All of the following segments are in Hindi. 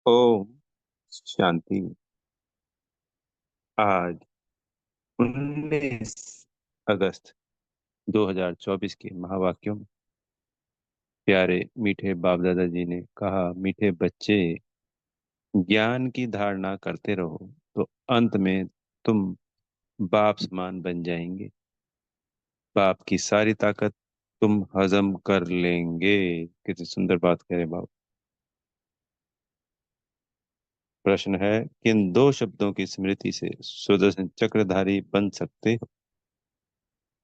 ओम शांति। आज 19 अगस्त 2024 के महावाक्यों में प्यारे मीठे बाप दादा जी ने कहा, मीठे बच्चे, ज्ञान की धारणा करते रहो तो अंत में तुम बाप समान बन जाएंगे। बाप की सारी ताकत तुम हजम कर लेंगे। कितनी सुंदर बात कह रहे बाप। प्रश्न है, किन दो शब्दों की स्मृति से सुदर्शन चक्रधारी बन सकते हो?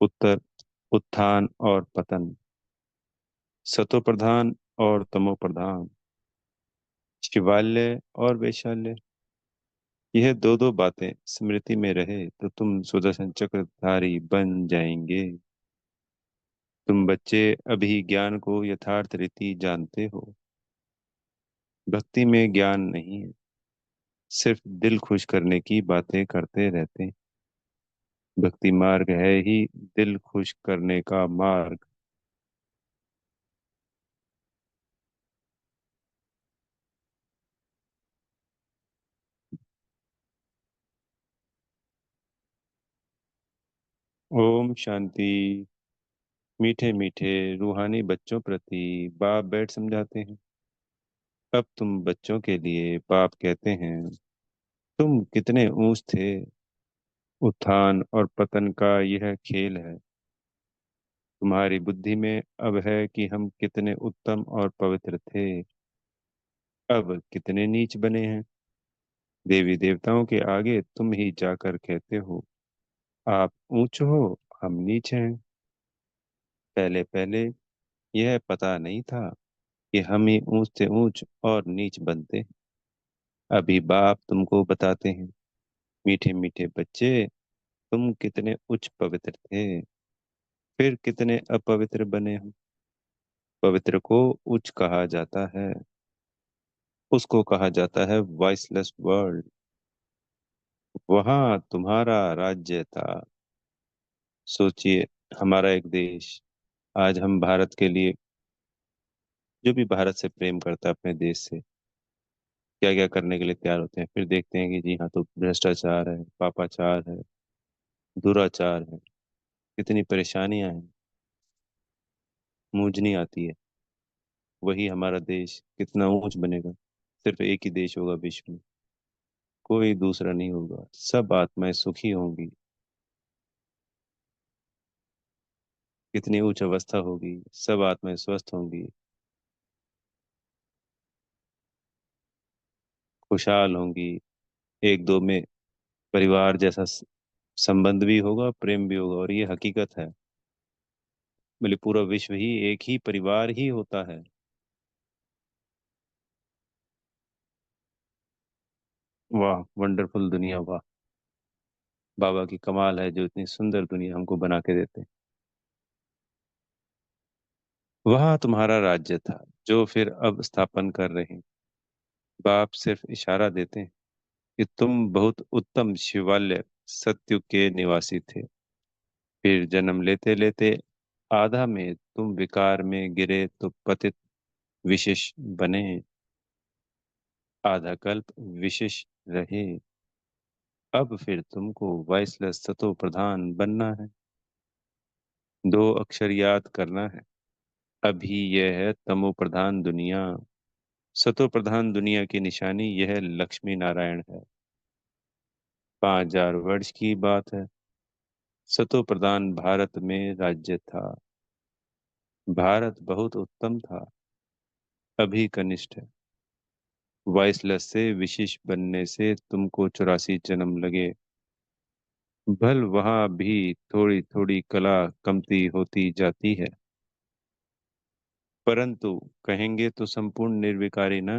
उत्तर, उत्थान और पतन, सतो प्रधान और तमो प्रधान, शिवालय और वैशाल्य। यह दो दो बातें स्मृति में रहे तो तुम सुदर्शन चक्रधारी बन जाएंगे। तुम बच्चे अभी ज्ञान को यथार्थ रीति जानते हो। भक्ति में ज्ञान नहीं है, सिर्फ दिल खुश करने की बातें करते रहते हैं। भक्ति मार्ग है ही दिल खुश करने का मार्ग। ओम शांति। मीठे मीठे रूहानी बच्चों प्रति बाप बैठ समझाते हैं। अब तुम बच्चों के लिए बाप कहते हैं, तुम कितने ऊंच थे। उत्थान और पतन का यह खेल है। तुम्हारी बुद्धि में अब है कि हम कितने उत्तम और पवित्र थे, अब कितने नीच बने हैं। देवी देवताओं के आगे तुम ही जाकर कहते हो, आप ऊंच हो, हम नीच हैं। पहले पहले यह पता नहीं था कि हम ही ऊंच से ऊंच और नीच बनते। अभी बाप तुमको बताते हैं, मीठे मीठे बच्चे, तुम कितने उच्च पवित्र थे, फिर कितने अपवित्र बने हो। पवित्र को उच्च कहा जाता है, उसको कहा जाता है वॉइसलेस वर्ल्ड। वहां तुम्हारा राज्य था। सोचिए, हमारा एक देश, आज हम भारत के लिए, जो भी भारत से प्रेम करता है अपने देश से, क्या क्या करने के लिए तैयार होते हैं, फिर देखते हैं कि जी हाँ, तो भ्रष्टाचार है, पापाचार है, दुराचार है, कितनी परेशानियां हैं, मूंजनी आती है। वही हमारा देश कितना ऊंच बनेगा। सिर्फ एक ही देश होगा विश्व में, कोई दूसरा नहीं होगा, सब आत्माएं सुखी होंगी। कितनी उच्च अवस्था होगी, सब आत्माएं स्वस्थ होंगी, खुशहाल होंगी। एक दो में परिवार जैसा संबंध भी होगा, प्रेम भी होगा, और ये हकीकत है। बोले पूरा विश्व ही एक ही परिवार ही होता है। वाह, वंडरफुल दुनिया, वाह। बाबा की कमाल है जो इतनी सुंदर दुनिया हमको बना के देते हैं। वहां तुम्हारा राज्य था, जो फिर अब स्थापन कर रहे हैं। बाप सिर्फ इशारा देते हैं कि तुम बहुत उत्तम शिवालय सत्युग के निवासी थे। फिर जन्म लेते लेते आधा में तुम विकार में गिरे तो पतित विशेष बने। आधा कल्प विशेष रहे। अब फिर तुमको वॉइसलेस सतो प्रधान बनना है। दो अक्षर याद करना है। अभी यह है तमो प्रधान दुनिया। सतो प्रधान दुनिया की निशानी यह लक्ष्मी नारायण है। 5000 वर्ष की बात है। सतो प्रधान भारत में राज्य था। भारत बहुत उत्तम था, अभी कनिष्ठ है। वॉइसलेस से विशिष्ट बनने से तुमको 84 जन्म लगे। भल वहां भी थोड़ी थोड़ी कला कमती होती जाती है, परंतु कहेंगे तो संपूर्ण निर्विकारी ना।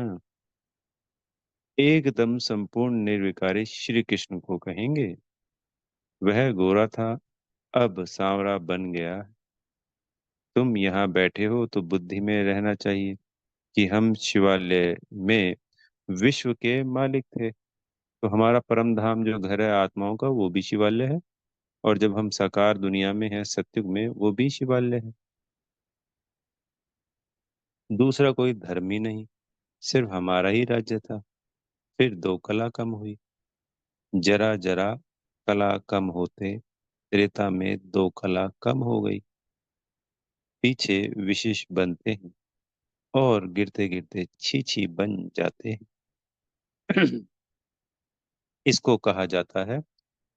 एकदम संपूर्ण निर्विकारी श्री कृष्ण को कहेंगे। वह गोरा था, अब सांवरा बन गया। तुम यहाँ बैठे हो तो बुद्धि में रहना चाहिए कि हम शिवालय में विश्व के मालिक थे। तो हमारा परम धाम जो घर है आत्माओं का, वो भी शिवालय है। और जब हम साकार दुनिया में हैं, सत्युग में, वो भी शिवालय है। दूसरा कोई धर्म ही नहीं। सिर्फ हमारा ही राज्य था। फिर दो कला कम हुई। जरा जरा कला कम होते त्रेता में दो कला कम हो गई। पीछे विशेष बनते हैं और गिरते गिरते छी छी बन जाते हैं। इसको कहा जाता है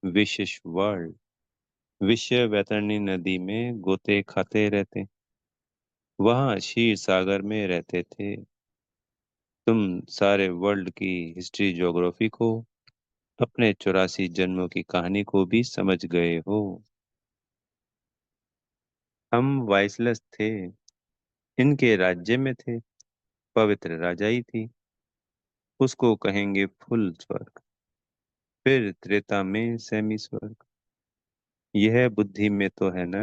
विशेष वर्ल्ड। विषय वैतरणी नदी में गोते खाते रहते। वहां क्षीर सागर में रहते थे। तुम सारे वर्ल्ड की हिस्ट्री ज्योग्राफी को, अपने 84 जन्मों की कहानी को भी समझ गए हो। हम वाइसलेस थे, इनके राज्य में थे। पवित्र राजाई थी, उसको कहेंगे फुल स्वर्ग। फिर त्रेता में सेमी स्वर्ग। यह बुद्धि में तो है ना।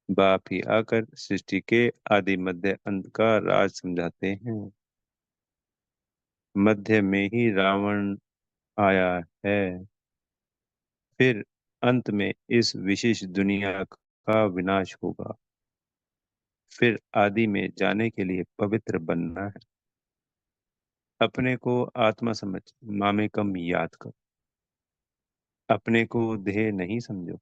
बाप ही आकर सृष्टि के आदि मध्य अंत का राज समझाते हैं। मध्य में ही रावण आया है। फिर अंत में इस विशेष दुनिया का विनाश होगा। फिर आदि में जाने के लिए पवित्र बनना है। अपने को आत्मा समझ, मामेकम याद कर। अपने को देह नहीं समझो।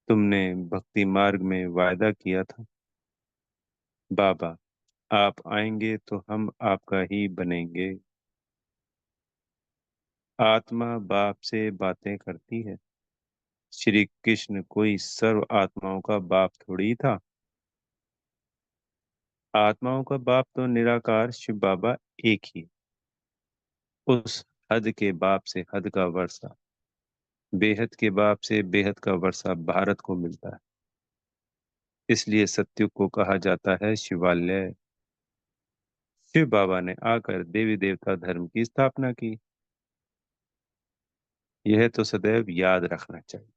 तुमने भक्ति मार्ग में वायदा किया था, बाबा आप आएंगे तो हम आपका ही बनेंगे। आत्मा बाप से बातें करती है। श्री कृष्ण कोई सर्व आत्माओं का बाप थोड़ी था। आत्माओं का बाप तो निराकार शिव बाबा एक ही। उस हद के बाप से हद का वर्षा, बेहद के बाप से बेहद का वर्षा भारत को मिलता है। इसलिए सत्युग को कहा जाता है शिवालय। शिव बाबा ने आकर देवी देवता धर्म की स्थापना की। यह तो सदैव याद रखना चाहिए।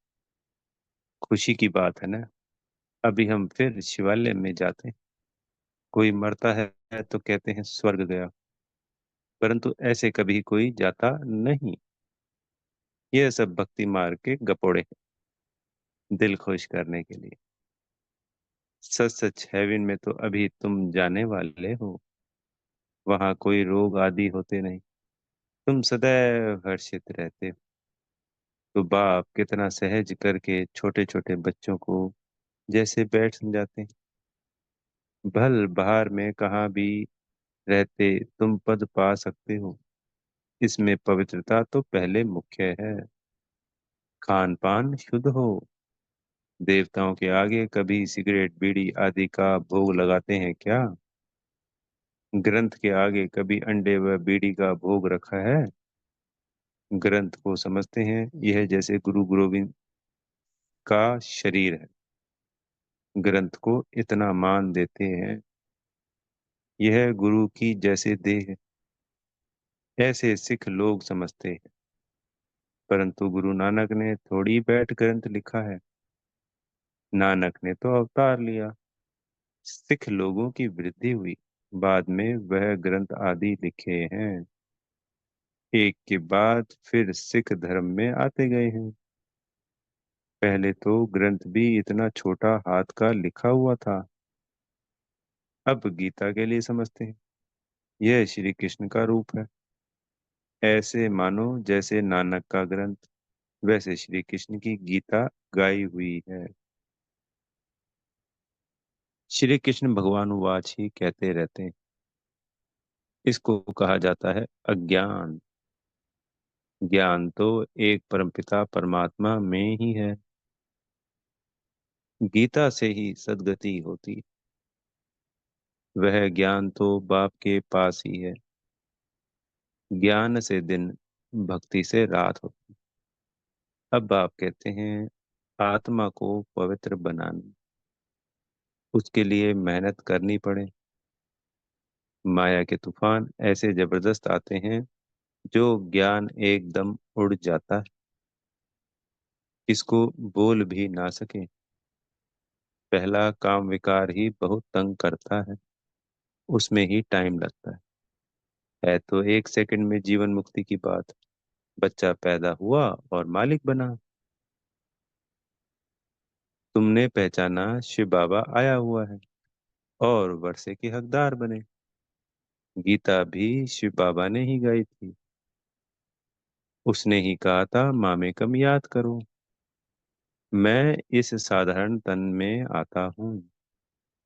खुशी की बात है ना। अभी हम फिर शिवालय में जाते हैं। कोई मरता है तो कहते हैं स्वर्ग गया, परंतु ऐसे कभी कोई जाता नहीं। यह सब भक्ति मार्ग के गपोड़े हैं, दिल खुश करने के लिए। सच सच हेवन में तो अभी तुम जाने वाले हो। वहां कोई रोग आदि होते नहीं। तुम सदैव हर्षित रहते हो। तो बाप कितना सहज करके छोटे छोटे बच्चों को जैसे बैठ समझाते हैं। भल बहार में कहाँ भी रहते तुम पद पा सकते हो। इसमें पवित्रता तो पहले मुख्य है। खान पान शुद्ध हो। देवताओं के आगे कभी सिगरेट बीड़ी आदि का भोग लगाते हैं क्या? ग्रंथ के आगे कभी अंडे व बीड़ी का भोग रखा है? ग्रंथ को समझते हैं यह जैसे गुरु गोविंद का शरीर है। ग्रंथ को इतना मान देते हैं, यह गुरु की जैसे देह है। ऐसे सिख लोग समझते हैं, परंतु गुरु नानक ने थोड़ी बैठ ग्रंथ लिखा है। नानक ने तो अवतार लिया। सिख लोगों की वृद्धि हुई, बाद में वह ग्रंथ आदि लिखे हैं। एक के बाद फिर सिख धर्म में आते गए हैं। पहले तो ग्रंथ भी इतना छोटा हाथ का लिखा हुआ था। अब गीता के लिए समझते हैं, यह श्री कृष्ण का रूप है। ऐसे मानो जैसे नानक का ग्रंथ, वैसे श्री कृष्ण की गीता गाई हुई है। श्री कृष्ण भगवान वाच ही कहते रहते हैं। इसको कहा जाता है अज्ञान। ज्ञान तो एक परमपिता परमात्मा में ही है। गीता से ही सद्गति होती। वह ज्ञान तो बाप के पास ही है। ज्ञान से दिन, भक्ति से रात होती। अब बाप कहते हैं आत्मा को पवित्र बनाना, उसके लिए मेहनत करनी पड़े। माया के तूफान ऐसे जबरदस्त आते हैं, जो ज्ञान एकदम उड़ जाता है, किसको बोल भी ना सके। पहला काम विकार ही बहुत तंग करता है, उसमें ही टाइम लगता है तो 1 सेकंड में जीवन मुक्ति की बात। बच्चा पैदा हुआ और मालिक बना। तुमने पहचाना शिव बाबा आया हुआ है और वर्षे के हकदार बने। गीता भी शिव बाबा ने ही गाई थी। उसने ही कहा था माँ कम याद करो। मैं इस साधारण तन में आता हूँ।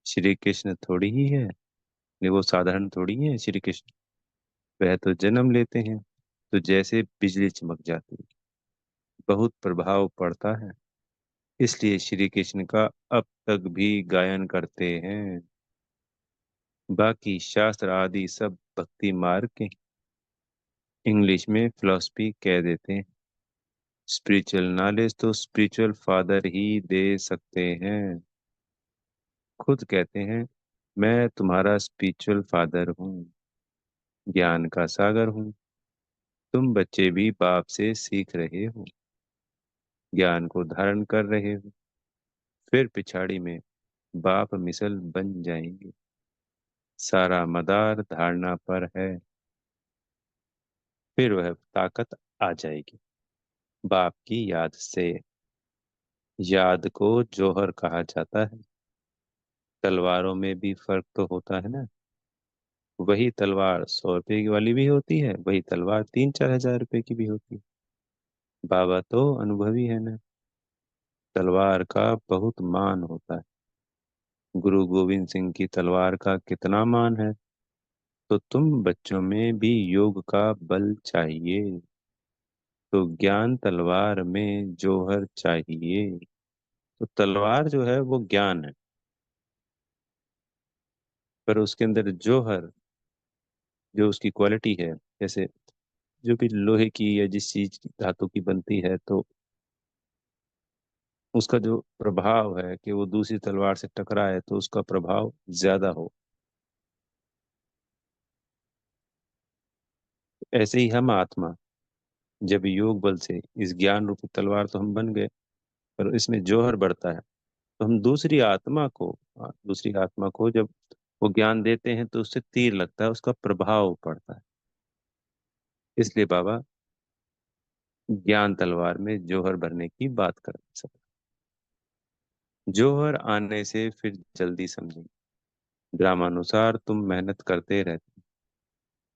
श्री कृष्ण थोड़ी ही है, नहीं वो साधारण थोड़ी है श्री कृष्ण। वह तो जन्म लेते हैं तो जैसे बिजली चमक जाती है, बहुत प्रभाव पड़ता है। इसलिए श्री कृष्ण का अब तक भी गायन करते हैं। बाकी शास्त्र आदि सब भक्ति मार्ग के, इंग्लिश में फिलॉसफी कह देते हैं। स्पिरिचुअल नॉलेज तो स्पिरिचुअल फादर ही दे सकते हैं। खुद कहते हैं मैं तुम्हारा स्पिरिचुअल फादर हूँ, ज्ञान का सागर हूँ। तुम बच्चे भी बाप से सीख रहे हो, ज्ञान को धारण कर रहे हो। फिर पिछाड़ी में बाप मिसल बन जाएंगे। सारा मदार धारणा पर है। फिर वह ताकत आ जाएगी बाप की याद से। याद को जौहर कहा जाता है। तलवारों में भी फर्क तो होता है ना। वही तलवार 100 रुपए की वाली भी होती है, वही तलवार 3-4 हजार रुपए की भी होती है। बाबा तो अनुभवी है ना। तलवार का बहुत मान होता है। गुरु गोविंद सिंह की तलवार का कितना मान है। तो तुम बच्चों में भी योग का बल चाहिए, तो ज्ञान तलवार में जौहर चाहिए। तो तलवार जो है वो ज्ञान है, पर उसके अंदर जौहर जो उसकी क्वालिटी है, जैसे जो भी लोहे की या जिस चीज की धातु की बनती है, तो उसका जो प्रभाव है कि वो दूसरी तलवार से टकराए तो उसका प्रभाव ज्यादा हो। ऐसे ही हम आत्मा, जब योग बल से इस ज्ञान रूपी तलवार तो हम बन गए, पर इसमें जौहर बढ़ता है तो हम दूसरी आत्मा को जब वो ज्ञान देते हैं तो उससे तीर लगता है, उसका प्रभाव पड़ता है। इसलिए बाबा ज्ञान तलवार में जौहर भरने की बात कर सब। जौहर आने से फिर जल्दी समझेंगे। ग्रामानुसार तुम मेहनत करते रहते,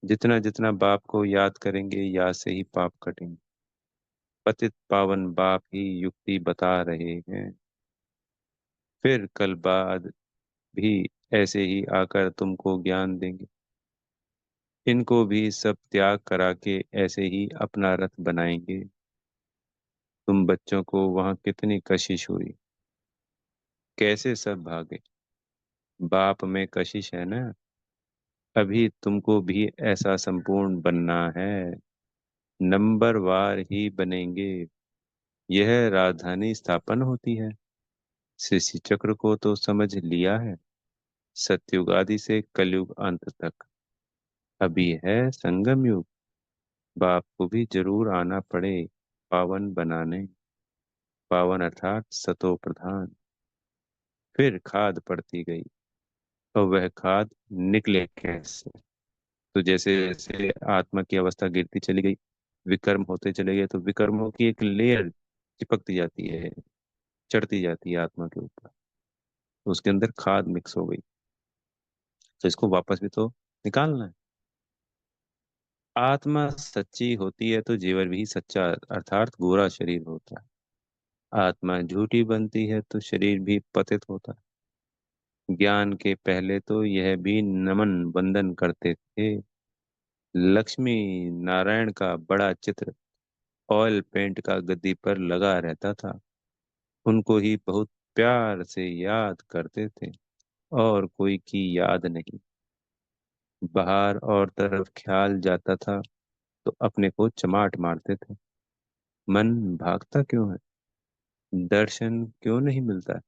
जितना जितना बाप को याद करेंगे याद से ही पाप कटेंगे। पतित पावन बाप ही युक्ति बता रहे हैं। फिर कल बाद भी ऐसे ही आकर तुमको ज्ञान देंगे। इनको भी सब त्याग करा के ऐसे ही अपना रथ बनाएंगे। तुम बच्चों को वहां कितनी कशिश हुई, कैसे सब भागे। बाप में कशिश है ना। अभी तुमको भी ऐसा संपूर्ण बनना है। नंबर वार ही बनेंगे। यह राजधानी स्थापन होती है। सृष्टि चक्र को तो समझ लिया है। सतयुग आदि से कलयुग अंत तक अभी है संगम युग। बाप को भी जरूर आना पड़े पावन बनाने। पावन अर्थात सतो प्रधान। फिर खाद पड़ती गई, और वह खाद निकले कैसे। तो जैसे जैसे आत्मा की अवस्था गिरती चली गई, विकर्म होते चले गए, तो विकर्मों की एक लेयर चिपकती जाती है, चढ़ती जाती है आत्मा के ऊपर। तो उसके अंदर खाद मिक्स हो गई, तो इसको वापस भी तो निकालना है। आत्मा सच्ची होती है तो जीवन भी सच्चा अर्थात गोरा शरीर होता है। आत्मा झूठी बनती है तो शरीर भी पतित होता है। ज्ञान के पहले तो यह भी नमन वंदन करते थे। लक्ष्मी नारायण का बड़ा चित्र ऑयल पेंट का गद्दी पर लगा रहता था। उनको ही बहुत प्यार से याद करते थे, और कोई की याद नहीं। बाहर और तरफ ख्याल जाता था तो अपने को चमाट मारते थे। मन भागता क्यों है, दर्शन क्यों नहीं मिलता।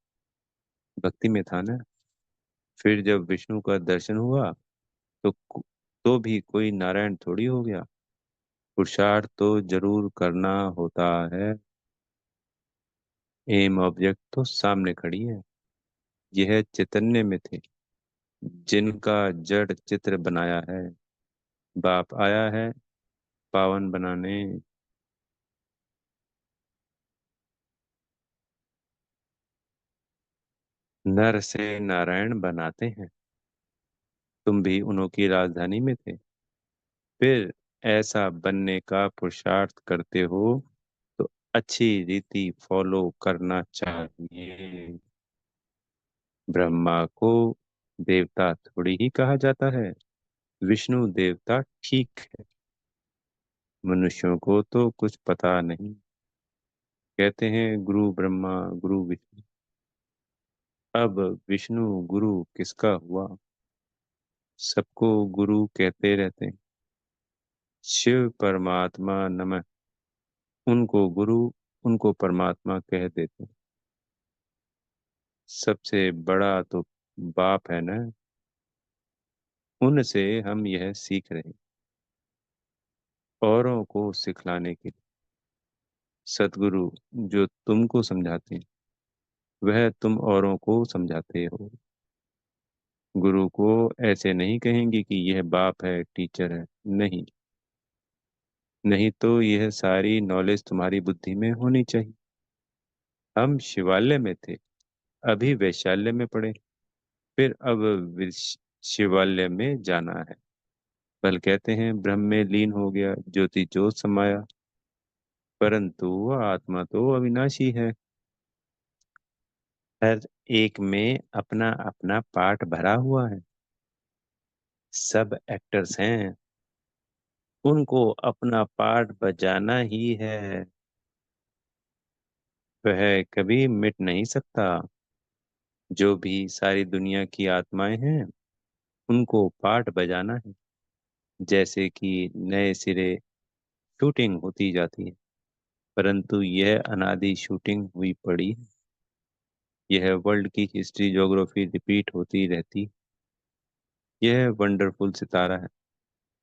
भक्ति में था ना। फिर जब विष्णु का दर्शन हुआ तो तो भी कोई नारायण थोड़ी हो गया। पुरुषार्थ तो जरूर करना होता है। एम ऑब्जेक्ट तो सामने खड़ी है। यह चैतन्य में थे जिनका जड़ चित्र बनाया है। बाप आया है पावन बनाने। नर से नारायण बनाते हैं। तुम भी उन्हीं की राजधानी में थे। फिर ऐसा बनने का पुरुषार्थ करते हो तो अच्छी रीति फॉलो करना चाहिए। ब्रह्मा को देवता थोड़ी ही कहा जाता है। विष्णु देवता ठीक है। मनुष्यों को तो कुछ पता नहीं। कहते हैं गुरु ब्रह्मा गुरु विष्णु। अब विष्णु गुरु किसका हुआ? सबको गुरु कहते रहते हैं। शिव परमात्मा नमः। उनको गुरु, उनको परमात्मा कह देते हैं। सबसे बड़ा तो बाप है ना। उनसे हम यह सीख रहे हैं, औरों को सिखलाने के लिए। सतगुरु जो तुमको समझाते हैं वह तुम औरों को समझाते हो। गुरु को ऐसे नहीं कहेंगे कि यह बाप है, टीचर है। नहीं, नहीं तो यह सारी नॉलेज तुम्हारी बुद्धि में होनी चाहिए। हम शिवालय में थे, अभी वैशाल्य में पढ़े, फिर अब शिवालय में जाना है। बल कहते हैं ब्रह्म में लीन हो गया, ज्योति ज्योत समाया। परंतु वह आत्मा तो अविनाशी है। हर एक में अपना अपना पार्ट भरा हुआ है। सब एक्टर्स हैं, उनको अपना पार्ट बजाना ही है। वह कभी मिट नहीं सकता। जो भी सारी दुनिया की आत्माएं हैं उनको पार्ट बजाना है। जैसे कि नए सिरे शूटिंग होती जाती है, परंतु यह अनादि शूटिंग हुई पड़ी है। यह वर्ल्ड की हिस्ट्री ज्योग्राफी रिपीट होती रहती। यह वंडरफुल सितारा है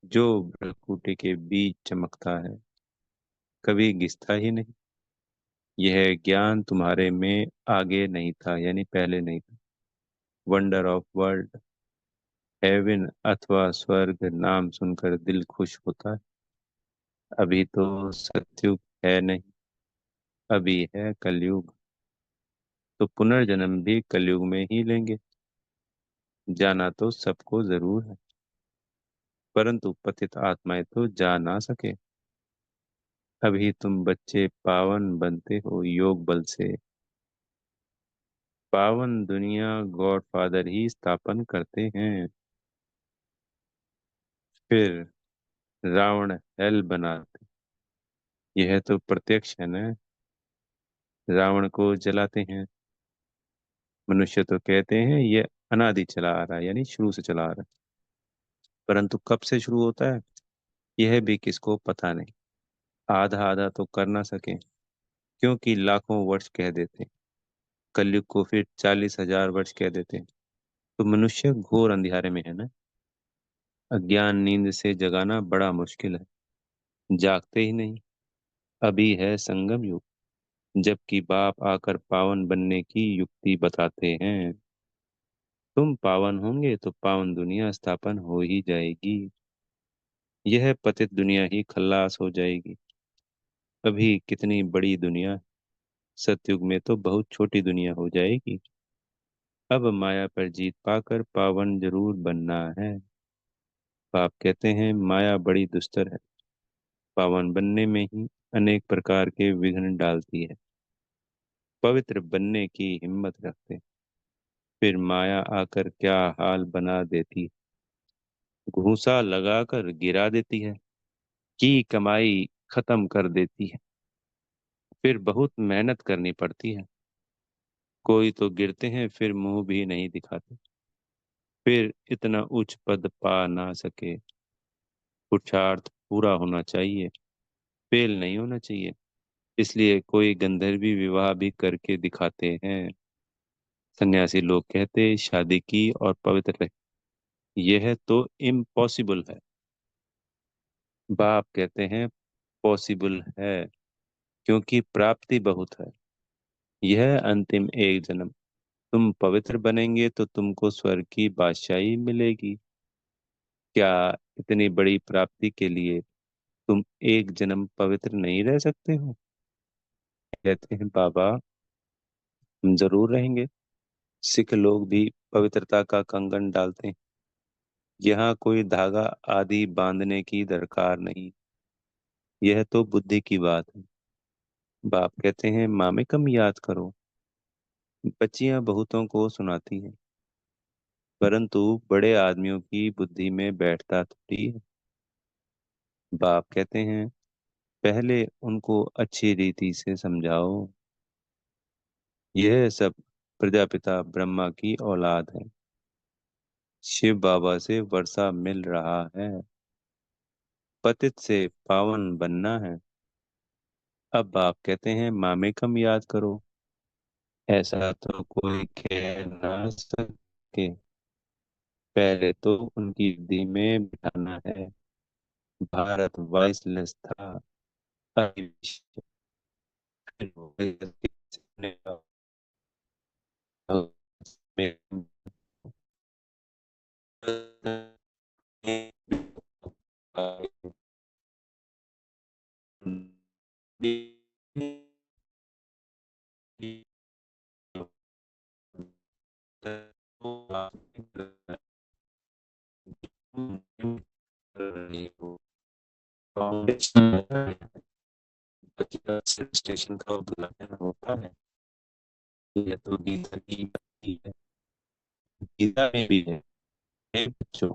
जो भ्रकुटी के बीच चमकता है, कभी घिसता ही नहीं। यह ज्ञान तुम्हारे में आगे नहीं था, यानी पहले नहीं था। वंडर ऑफ वर्ल्ड, हेवन अथवा स्वर्ग नाम सुनकर दिल खुश होता है। अभी तो सतयुग है नहीं, अभी है कलयुग। तो पुनर्जन्म भी कलयुग में ही लेंगे। जाना तो सबको जरूर है, परंतु पतित आत्माएं तो जा ना सके। अभी तुम बच्चे पावन बनते हो योग बल से। पावन दुनिया गॉड फादर ही स्थापन करते हैं। फिर रावण हेल बनाते। यह तो प्रत्यक्ष है ना। रावण को जलाते हैं। मनुष्य तो कहते हैं यह अनादि चला आ रहा है, यानी शुरू से चला आ रहा है। परंतु कब से शुरू होता है यह भी किसको पता नहीं। आधा आधा तो कर ना सके, क्योंकि लाखों वर्ष कह देते हैं। कलयुग को फिर 40,000 वर्ष कह देते हैं। तो मनुष्य घोर अंधियारे में है ना। अज्ञान नींद से जगाना बड़ा मुश्किल है, जागते ही नहीं। अभी है संगम युग, जबकि बाप आकर पावन बनने की युक्ति बताते हैं। तुम पावन होंगे तो पावन दुनिया स्थापन हो ही जाएगी। यह पतित दुनिया ही खल्लास हो जाएगी। अभी कितनी बड़ी दुनिया, सतयुग में तो बहुत छोटी दुनिया हो जाएगी। अब माया पर जीत पाकर पावन जरूर बनना है। बाप कहते हैं माया बड़ी दुस्तर है, पावन बनने में ही अनेक प्रकार के विघ्न डालती है। पवित्र बनने की हिम्मत रखते, फिर माया आकर क्या हाल बना देती। घूंसा लगाकर गिरा देती है, की कमाई खत्म कर देती है। फिर बहुत मेहनत करनी पड़ती है। कोई तो गिरते हैं फिर मुंह भी नहीं दिखाते। फिर इतना उच्च पद पा ना सके। पुरुषार्थ पूरा होना चाहिए, फेल नहीं होना चाहिए। इसलिए कोई गंधर्वी विवाह भी करके दिखाते हैं। सन्यासी लोग कहते शादी की और पवित्र रहे। यह तो इम्पॉसिबल है। बाप कहते हैं पॉसिबल है, क्योंकि प्राप्ति बहुत है। यह अंतिम एक जन्म तुम पवित्र बनेंगे तो तुमको स्वर्ग की बादशाही मिलेगी। क्या इतनी बड़ी प्राप्ति के लिए तुम एक जन्म पवित्र नहीं रह सकते हो? कहते हैं बाबा हम जरूर रहेंगे। सिख लोग भी पवित्रता का कंगन डालते हैं। यहाँ कोई धागा आदि बांधने की दरकार नहीं। यह तो बुद्धि की बात है। बाप कहते हैं माँ में कम याद करो। बच्चियां बहुतों को सुनाती हैं, परंतु बड़े आदमियों की बुद्धि में बैठता थोड़ी है। बाप कहते हैं पहले उनको अच्छी रीति से समझाओ। यह सब प्रजापिता ब्रह्मा की औलाद है। शिव बाबा से वर्षा मिल रहा है। पतित से पावन बनना है। अब बाप कहते हैं मामे कम याद करो। ऐसा तो कोई कह ना सके। पहले तो उनकी बुद्धि में बिठाना है। भारत वाइसलेस था। अभी विश्व हो गई अपने आप में। स्टेशन का उद्घाटन होता है। यह तो गीता की बात है। गीता में भी है। हे बच्चों,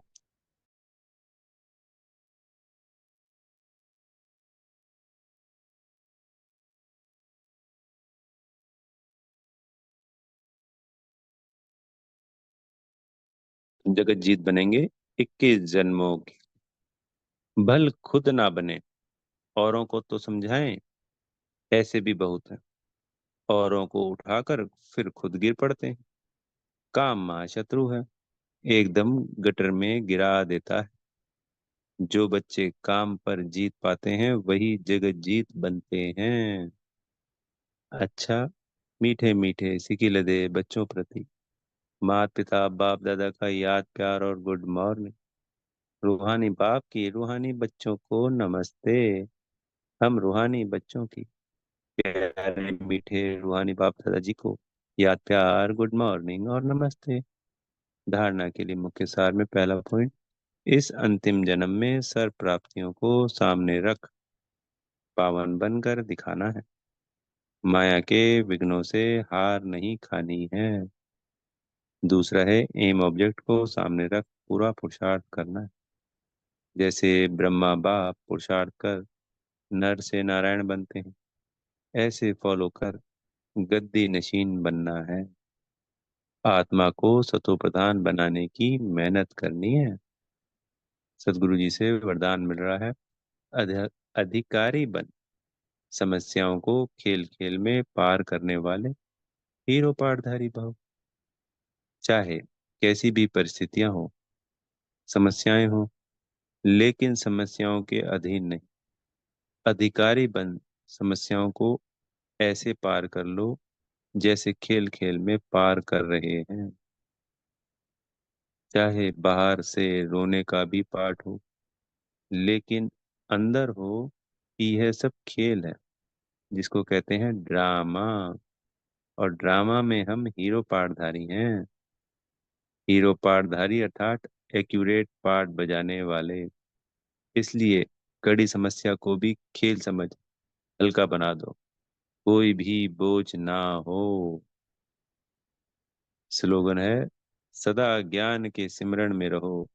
जगत जीत बनेंगे 21 जन्मों के। भल खुद ना बने, औरों को तो समझाएं। ऐसे भी बहुत हैं, औरों को उठाकर फिर खुद गिर पड़ते हैं। काम महाशत्रु है, एकदम गटर में गिरा देता है। जो बच्चे काम पर जीत पाते हैं वही जगत जीत बनते हैं। अच्छा, मीठे मीठे सिकिलदे बच्चों प्रति माता पिता बाप दादा का याद प्यार और गुड मॉर्निंग। रूहानी बाप की रूहानी बच्चों को नमस्ते। हम रूहानी बच्चों की प्यारे मीठे रूहानी बाप दादाजी को याद प्यार गुड मॉर्निंग और नमस्ते। धारणा के लिए मुख्य सार में पहला पॉइंट, इस अंतिम जन्म में सर प्राप्तियों को सामने रख पावन बनकर दिखाना है। माया के विघ्नों से हार नहीं खानी है। दूसरा है एम ऑब्जेक्ट को सामने रख पूरा पुरुषार्थ करना है। जैसे ब्रह्मा बाप पुरुषार्थ कर नर से नारायण बनते हैं, ऐसे फॉलो कर गद्दी नशीन बनना है। आत्मा को सतो प्रधान बनाने की मेहनत करनी है। सदगुरु जी से वरदान मिल रहा है, अधिकारी बन। समस्याओं को खेल खेल में पार करने वाले हीरो पाठधारी भव। चाहे कैसी भी परिस्थितियां हो, समस्याएं हो, लेकिन समस्याओं के अधीन नहीं। अधिकारी बन, समस्याओं को ऐसे पार कर लो जैसे खेल खेल में पार कर रहे हैं। चाहे बाहर से रोने का भी पार्ट हो, लेकिन अंदर हो कि यह सब खेल है, जिसको कहते हैं ड्रामा। और ड्रामा में हम हीरो पार्टधारी हैं। हीरो पार्टधारी अर्थात एक्यूरेट पार्ट बजाने वाले। इसलिए कड़ी समस्या को भी खेल समझ हल्का बना दो। कोई भी बोझ ना हो। स्लोगन है, सदा ज्ञान के सिमरण में रहो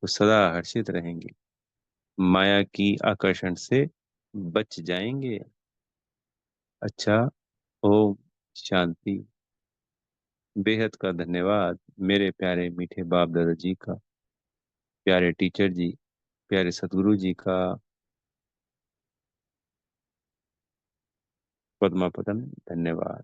तो सदा हर्षित रहेंगे। माया की आकर्षण से बच जाएंगे। अच्छा, ओम शांति। बेहद का धन्यवाद मेरे प्यारे मीठे बाप दादा जी का, प्यारे टीचर जी, प्यारे सदगुरु जी का। पद्मा पदम धन्यवाद।